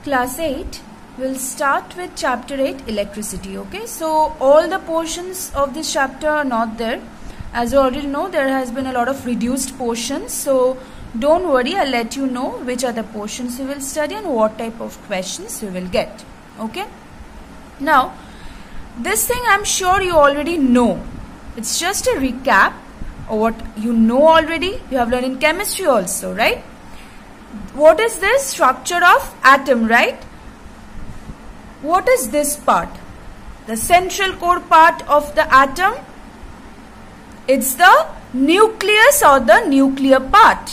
Class 8 will start with chapter 8 electricity. Okay, so all the portions of this chapter are not there. As you already know, there has been a lot of reduced portions, so don't worry, I'll let you know which are the portions you will study and what type of questions you will get. Okay, now this thing I'm sure you already know. It's just a recap of what you know already. You have learned in chemistry also, right? What is this structure of atom, right? What is this part? The central core part of the atom. It's the nucleus or the nuclear part,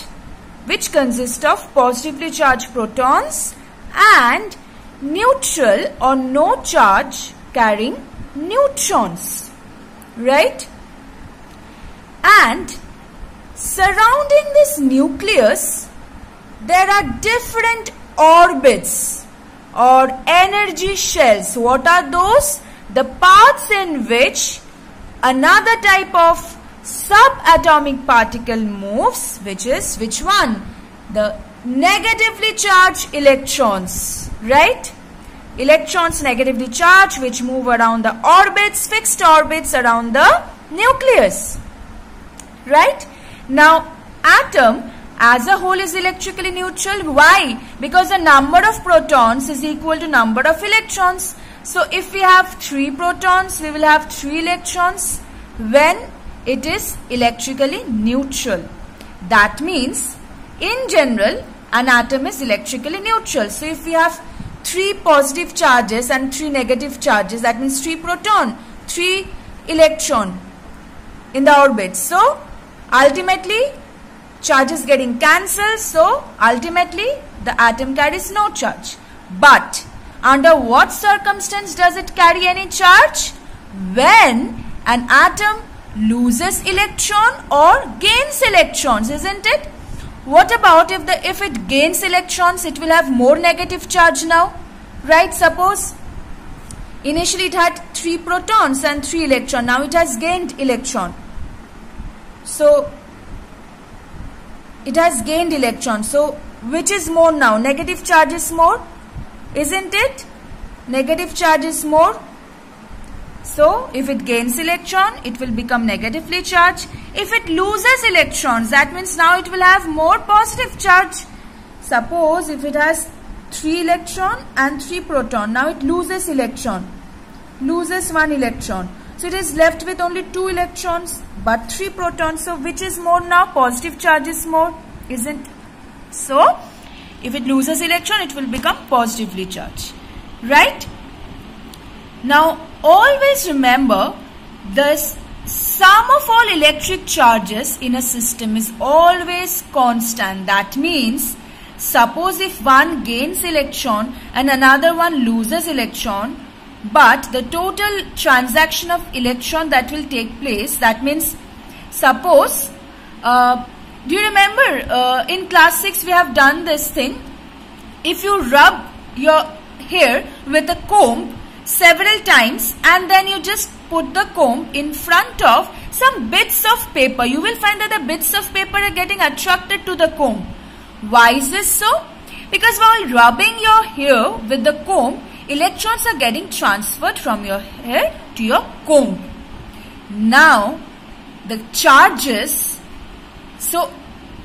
which consists of positively charged protons and neutral or no charge carrying neutrons, right? And surrounding this nucleus, there are different orbits or energy shells. What are those? The paths in which another type of subatomic particle moves, which is which one? The negatively charged electrons, right? Electrons negatively charged, which move around the orbits, fixed orbits around the nucleus, right? Now, atom as a whole is electrically neutral. Why? Because the number of protons is equal to number of electrons. So, if we have 3 protons, we will have 3 electrons when it is electrically neutral. That means, in general, an atom is electrically neutral. So, if we have 3 positive charges and 3 negative charges, that means 3 proton, 3 electron in the orbit. So, ultimately, charges getting cancelled, so ultimately the atom carries no charge. But under what circumstance does it carry any charge? When an atom loses electron or gains electrons, isn't it? What about if it gains electrons, it will have more negative charge now, right? Suppose initially it had 3 protons and 3 electrons, now it has gained electron. So it has gained electrons. So, which is more now? Negative charge is more, isn't it? Negative charge is more. So, if it gains electron, it will become negatively charged. If it loses electrons, that means now it will have more positive charge. Suppose if it has 3 electron and 3 proton, now it loses electron, loses 1 electron. So, it is left with only 2 electrons but 3 protons. So, which is more now? Positive charge is more, isn't it? So, if it loses electron, it will become positively charged, right? Now, always remember this sum of all electric charges in a system is always constant. That means, suppose if one gains electron and another one loses electron, but the total transaction of electron that will take place, that means suppose, do you remember in class 6 we have done this thing? If you rub your hair with a comb several times and then you just put the comb in front of some bits of paper, you will find that the bits of paper are getting attracted to the comb. Why is this so? Because while rubbing your hair with the comb, electrons are getting transferred from your hair to your comb. Now, the charges, so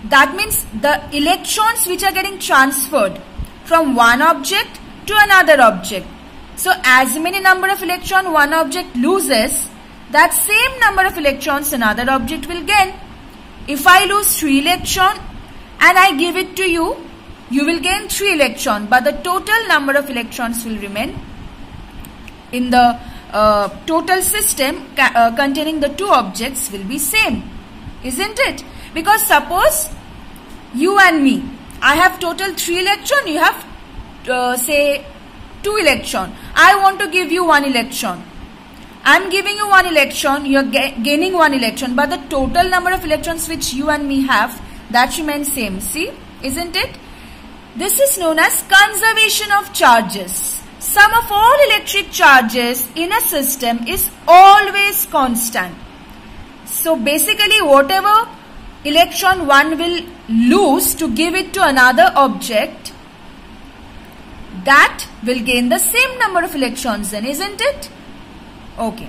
that means the electrons which are getting transferred from one object to another object. So, as many number of electrons one object loses, that same number of electrons another object will gain. If I lose 3 electrons and I give it to you, you will gain 3 electrons, but the total number of electrons will remain in the total system containing the 2 objects will be same, isn't it? Because suppose you and me, I have total 3 electrons, you have say 2 electrons. I want to give you 1 electron. I am giving you 1 electron, you are gaining 1 electron, but the total number of electrons which you and me have, that remains same. See, isn't it? This is known as conservation of charges. Sum of all electric charges in a system is always constant. So basically whatever electron one will lose to give it to another object, that will gain the same number of electrons then, isn't it? Okay.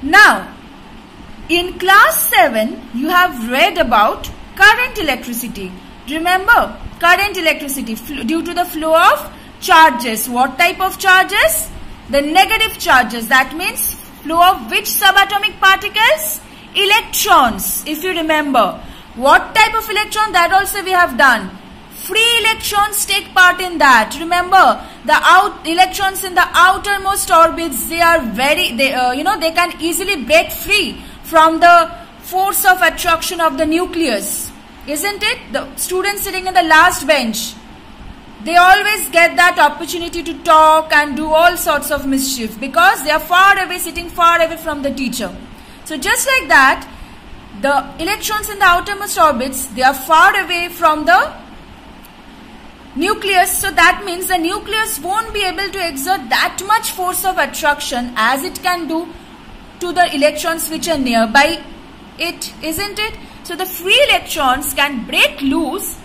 Now, in class 7, you have read about current electricity. Remember, current electricity due to the flow of charges. What type of charges? The negative charges. That means flow of which subatomic particles? Electrons. If you remember. What type of electron? That also we have done. Free electrons take part in that. Remember, the electrons in the outermost orbits, they are they can easily break free from the force of attraction of the nucleus. Isn't it? The students sitting in the last bench, they always get that opportunity to talk and do all sorts of mischief because they are far away, sitting far away from the teacher. So just like that, the electrons in the outermost orbits, they are far away from the nucleus. So that means the nucleus won't be able to exert that much force of attraction as it can do to the electrons which are nearby it, isn't it? So the free electrons can break loose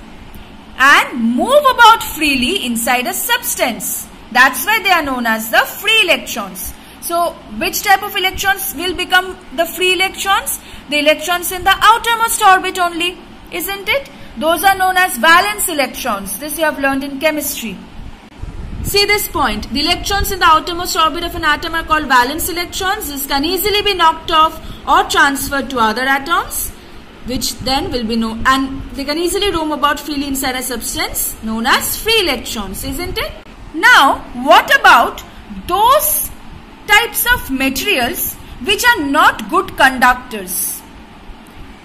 and move about freely inside a substance. That's why they are known as the free electrons. So which type of electrons will become the free electrons? The electrons in the outermost orbit only, isn't it? Those are known as valence electrons. This you have learned in chemistry. See this point. The electrons in the outermost orbit of an atom are called valence electrons. This can easily be knocked off or transferred to other atoms, which then will be known, and they can easily roam about freely inside a substance known as free electrons, isn't it? Now, what about those types of materials which are not good conductors?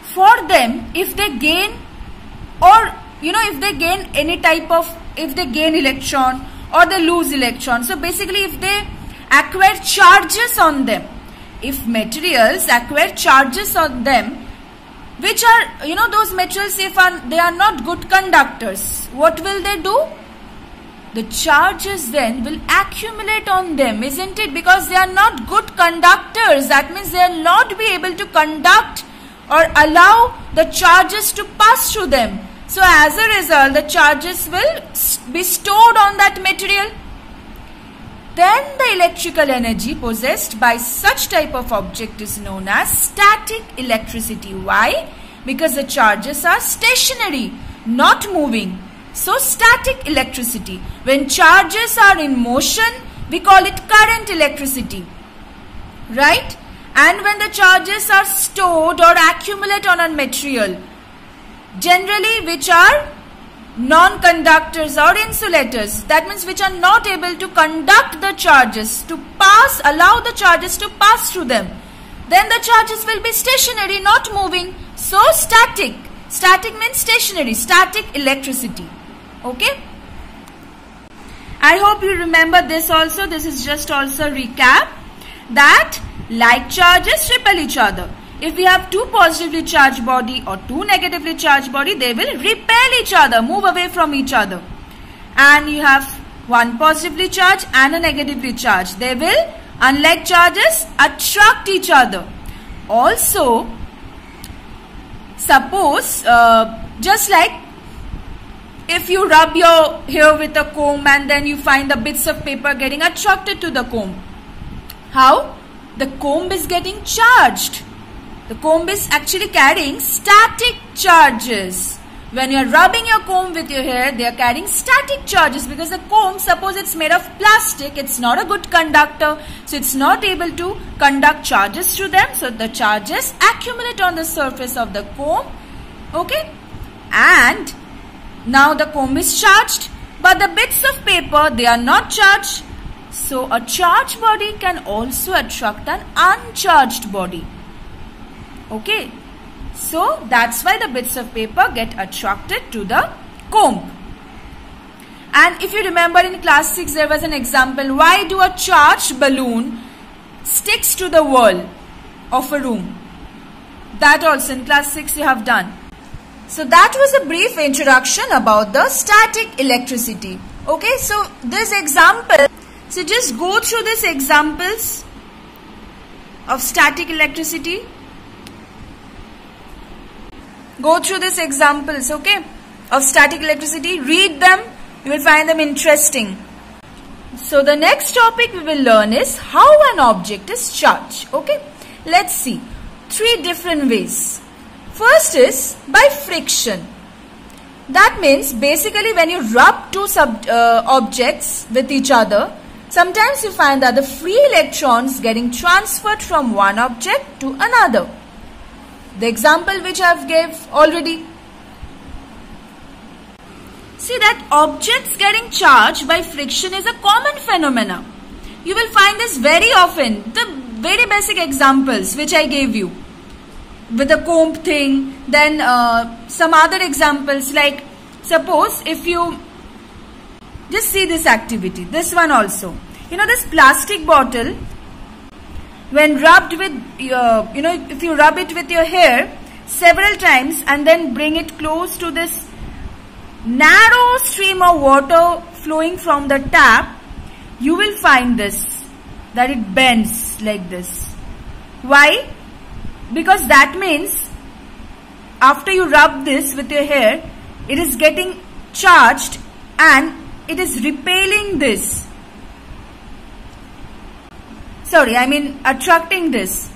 For them, if they gain if they gain any type of, if they gain electron or they lose electron, so basically if they acquire charges on them, if materials acquire charges on them, which are, those materials, if they are not good conductors, what will they do? The charges then will accumulate on them, isn't it? Because they are not good conductors. That means they will not be able to conduct or allow the charges to pass through them. So as a result, the charges will be stored on that material. Then the electrical energy possessed by such type of object is known as static electricity. Why? Because the charges are stationary, not moving. So static electricity. When charges are in motion, we call it current electricity. Right? And when the charges are stored or accumulate on a material, generally which are non-conductors or insulators, that means which are not able to conduct the charges, to pass, allow the charges to pass through them, then the charges will be stationary, not moving. So static. Static means stationary, static electricity. Okay? I hope you remember this also. This is just also recap that like charges repel each other. If we have two positively charged body or two negatively charged body, they will repel each other, move away from each other. And you have one positively charged and a negatively charged. They will, unlike charges, attract each other. Also, suppose, just like if you rub your hair with a comb and then you find the bits of paper getting attracted to the comb. How? The comb is getting charged. The comb is actually carrying static charges. When you are rubbing your comb with your hair, they are carrying static charges because the comb, suppose it's made of plastic, it's not a good conductor, so it's not able to conduct charges through them. So the charges accumulate on the surface of the comb. Okay? And now the comb is charged, but the bits of paper, they are not charged. So a charged body can also attract an uncharged body. Okay, so that's why the bits of paper get attracted to the comb. And if you remember in class 6, there was an example. Why do a charged balloon sticks to the wall of a room? That also in class 6 you have done. So that was a brief introduction about the static electricity. Okay, so this example, so just go through these examples of static electricity. Go through these examples, okay, of static electricity. Read them. You will find them interesting. So the next topic we will learn is how an object is charged. Okay, let's see 3 different ways. First is by friction. That means basically when you rub 2 objects with each other, sometimes you find that the free electrons getting transferred from one object to another. The example which I have gave already. See that objects getting charged by friction is a common phenomena. You will find this very often. The very basic examples which I gave you with the comb thing, then some other examples like suppose if you just see this activity, this one also. You know this plastic bottle, when rubbed with if you rub it with your hair several times and then bring it close to this narrow stream of water flowing from the tap, you will find this, that it bends like this. Why? Because that means after you rub this with your hair, it is getting charged and it is repelling this. Sorry, I mean attracting this.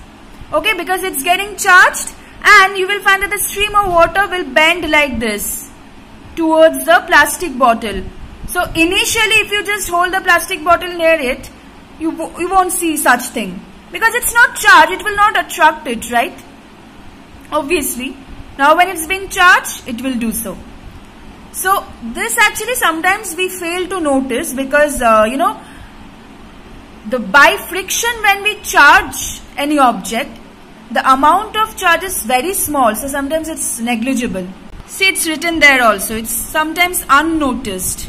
Okay, because it's getting charged and you will find that the stream of water will bend like this towards the plastic bottle. So initially if you just hold the plastic bottle near it, you won't see such thing. Because it's not charged, it will not attract it, right? Obviously. Now when it's being charged, it will do so. So this actually sometimes we fail to notice because, by friction when we charge any object, the amount of charge is very small. So sometimes it's negligible. See, it's written there also. It's sometimes unnoticed.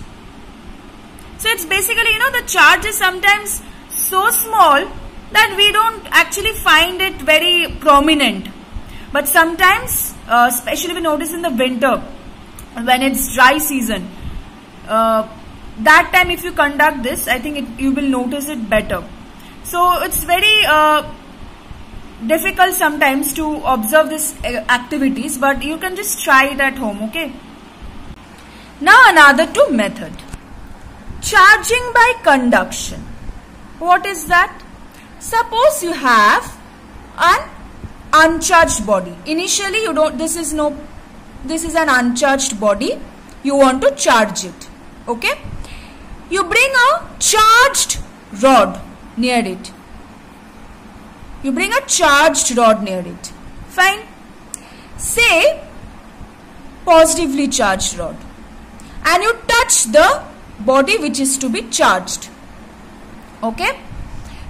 So it's basically, the charge is sometimes so small that we don't actually find it very prominent. But sometimes, especially we notice in the winter, when it's dry season, that time if you conduct this, I think you will notice it better. So it's very difficult sometimes to observe these activities, but you can just try it at home, okay? Now another 2 method. Charging by conduction. What is that? Suppose you have an uncharged body. Initially this is an uncharged body. You want to charge it. Okay? You bring a charged rod near it. You bring a charged rod near it. Fine. Say positively charged rod. And you touch the body which is to be charged. Okay?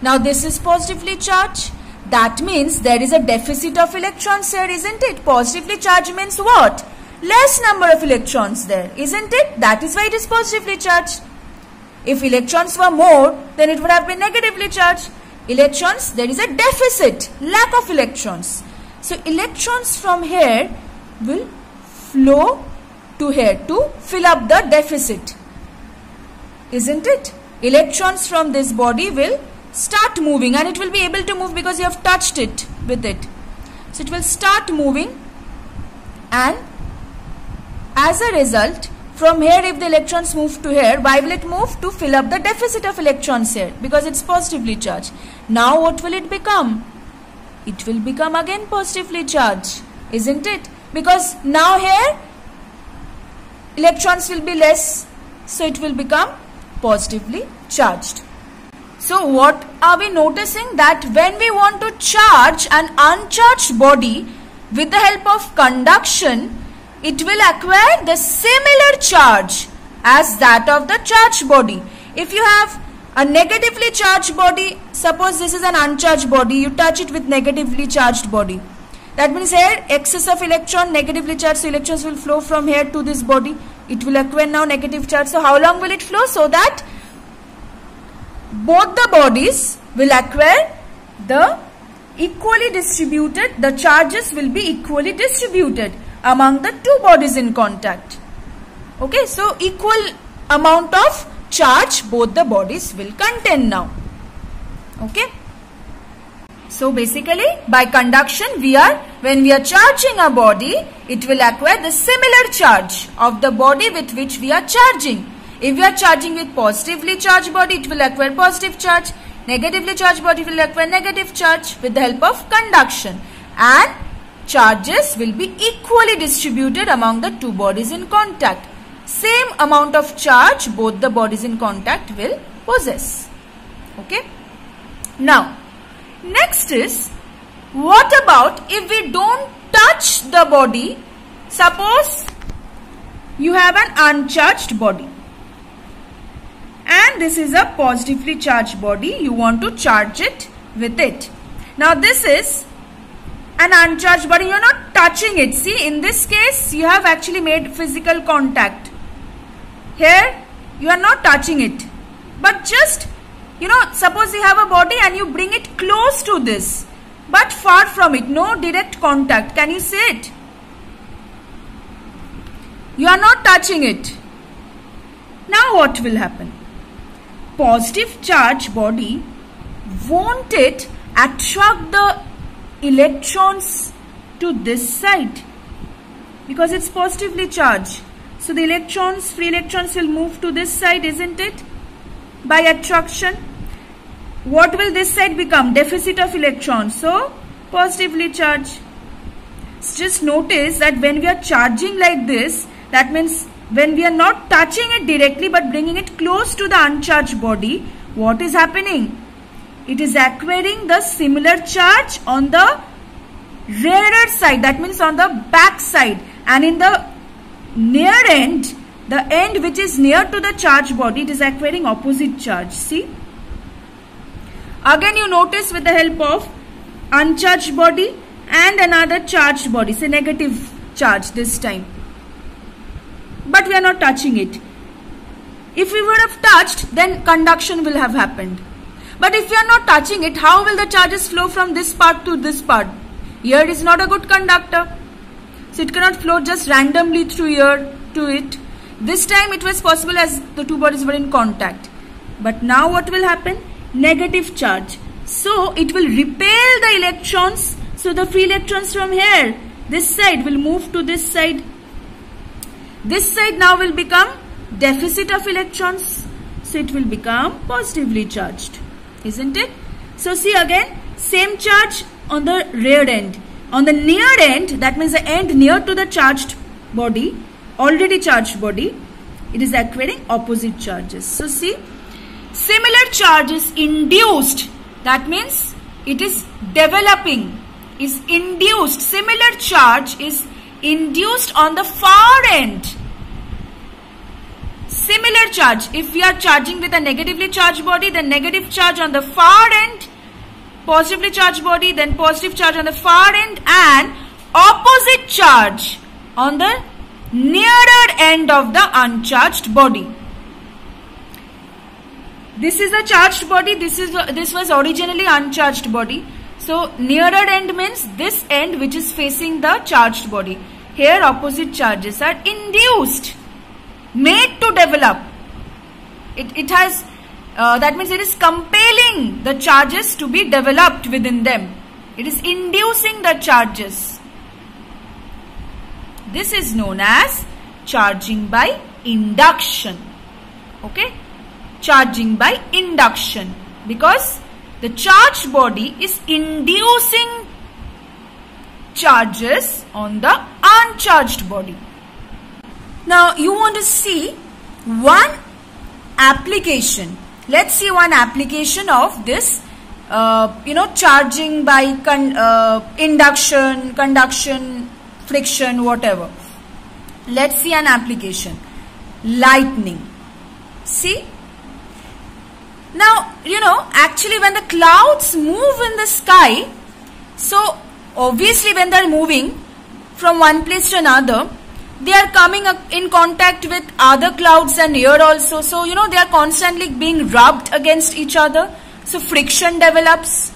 Now this is positively charged. That means there is a deficit of electrons here, isn't it? Positively charged means what? Less number of electrons there, isn't it? That is why it is positively charged. If electrons were more, then it would have been negatively charged. Electrons, there is a deficit, lack of electrons. So electrons from here will flow to here to fill up the deficit, isn't it? Electrons from this body will start moving and it will be able to move because you have touched it with it. So it will start moving, and as a result, from here if the electrons move to here, why will it move? To fill up the deficit of electrons here because it's positively charged. Now what will it become? It will become again positively charged, isn't it? Because now here electrons will be less, so it will become positively charged. So what are we noticing? That when we want to charge an uncharged body with the help of conduction, it will acquire the similar charge as that of the charged body. If you have a negatively charged body, suppose this is an uncharged body, you touch it with negatively charged body. That means here excess of electron, negatively charged, so electrons will flow from here to this body. It will acquire now negative charge. So how long will it flow? So that both the bodies will acquire the equally distributed, the charges will be equally distributed among the 2 bodies in contact. Okay, so equal amount of charge both the bodies will contain now. Okay. So basically by conduction when we are charging a body, it will acquire the similar charge of the body with which we are charging. If we are charging with positively charged body, it will acquire positive charge. Negatively charged body will acquire negative charge with the help of conduction. And charges will be equally distributed among the two bodies in contact. Same amount of charge both the bodies in contact will possess. Okay. Now, next is, what about if we don't touch the body? Suppose you have an uncharged body and this is a positively charged body. You want to charge it with it. Now this is an uncharged body. You are not touching it. See, in this case you have actually made physical contact. Here you are not touching it, but just, suppose you have a body and you bring it close to this, but far from it, no direct contact. Can you see it? You are not touching it. Now what will happen? Positive charge body, won't it attract the electrons to this side? Because it's positively charged. So the electrons, free electrons will move to this side, isn't it? By attraction. What will this side become? Deficit of electrons. So positively charged. Just notice that when we are charging like this, that means when we are not touching it directly but bringing it close to the uncharged body, what is happening? It is acquiring the similar charge on the rarer side, that means on the back side, and in the near end, the end which is near to the charged body, it is acquiring opposite charge. See? Again you notice with the help of uncharged body and another charged body, say negative charge this time. But we are not touching it. If we would have touched, then conduction will have happened. But if we are not touching it, how will the charges flow from this part to this part? Air is not a good conductor. So it cannot flow just randomly through air to it. This time it was possible as the two bodies were in contact. But now what will happen? Negative charge. So it will repel the electrons. So the free electrons from here, this side, will move to this side. This side now will become deficit of electrons. So it will become positively charged. Isn't it? So see again, same charge on the rear end. On the near end, that means the end near to the charged body, already charged body, it is acquiring opposite charges. So see, similar charge is induced. That means it is developing, is induced. Similar charge is induced on the far end. Similar charge, if we are charging with a negatively charged body, then negative charge on the far end, positively charged body, then positive charge on the far end, and opposite charge on the nearer end of the uncharged body. This is a charged body, this was originally uncharged body. So nearer end means this end which is facing the charged body. Here opposite charges are induced, made to develop. It has, that means it is compelling the charges to be developed within them. It is inducing the charges. This is known as charging by induction. Okay? Charging by induction, because the charged body is inducing charges on the uncharged body. Now you want to see one application. Let's see one application of this charging by induction, conduction, friction, whatever. Let's see an application. Lightning. See? Now, actually when the clouds move in the sky, so obviously when they are moving from one place to another, they are coming in contact with other clouds and air also. So, they are constantly being rubbed against each other. So, friction develops.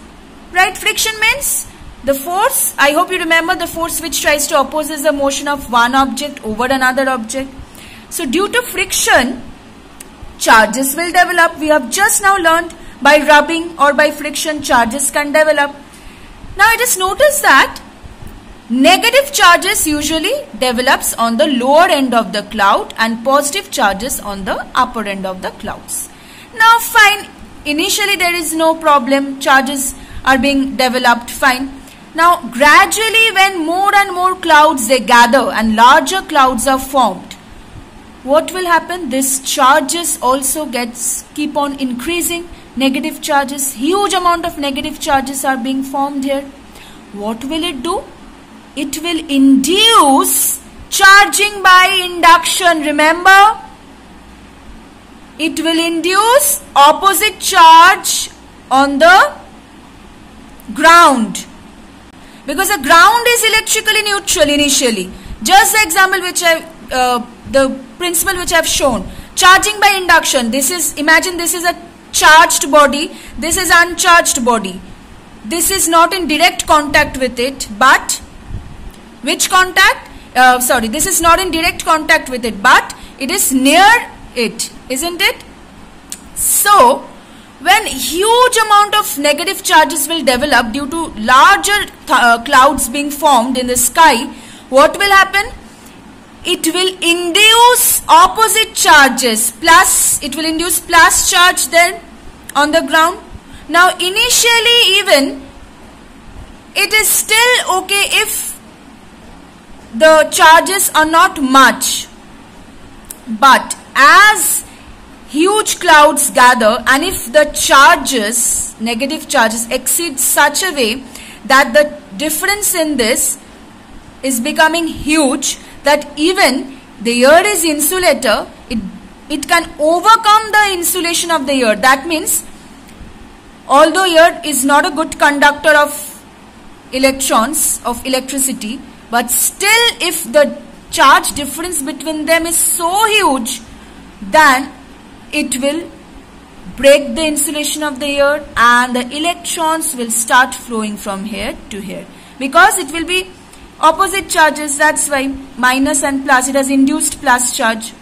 Right? Friction means the force. I hope you remember the force which tries to oppose the motion of one object over another object. So, due to friction, charges will develop. We have just now learned by rubbing or by friction, charges can develop. Now, it is noticed that Negative charges usually develops on the lower end of the cloud and positive charges on the upper end of the clouds. Now fine, initially there is no problem, charges are being developed, fine. Now gradually when more and more clouds they gather and larger clouds are formed, what will happen? This charges also keep on increasing, negative charges, huge amount of negative charges are being formed here. What will it do? It will induce charging by induction. Remember, it will induce opposite charge on the ground, because the ground is electrically neutral initially. Just the example which the principle which I have shown, charging by induction. This is, imagine this is a charged body, this is uncharged body. This is not in direct contact with it, but which contact? This is not in direct contact with it, but it is near it, isn't it? So, when huge amount of negative charges will develop due to larger clouds being formed in the sky, what will happen? It will induce opposite charges, it will induce plus charge then on the ground. Now initially even it is still okay if the charges are not much, but as huge clouds gather and if the charges, negative charges exceed such a way that the difference in this is becoming huge, that even the air is insulator, it can overcome the insulation of the air. That means although air is not a good conductor of electrons, of electricity, but still if the charge difference between them is so huge, then it will break the insulation of the air and the electrons will start flowing from here to here, because it will be opposite charges. That's why minus and plus, it has induced plus charge.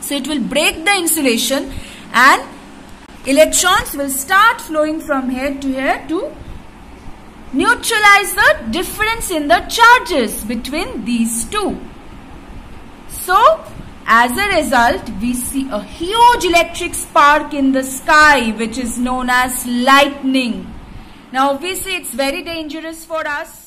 So it will break the insulation and electrons will start flowing from here to neutralize the difference in the charges between these two. So as a result, we see a huge electric spark in the sky, which is known as lightning. Now obviously it's very dangerous for us.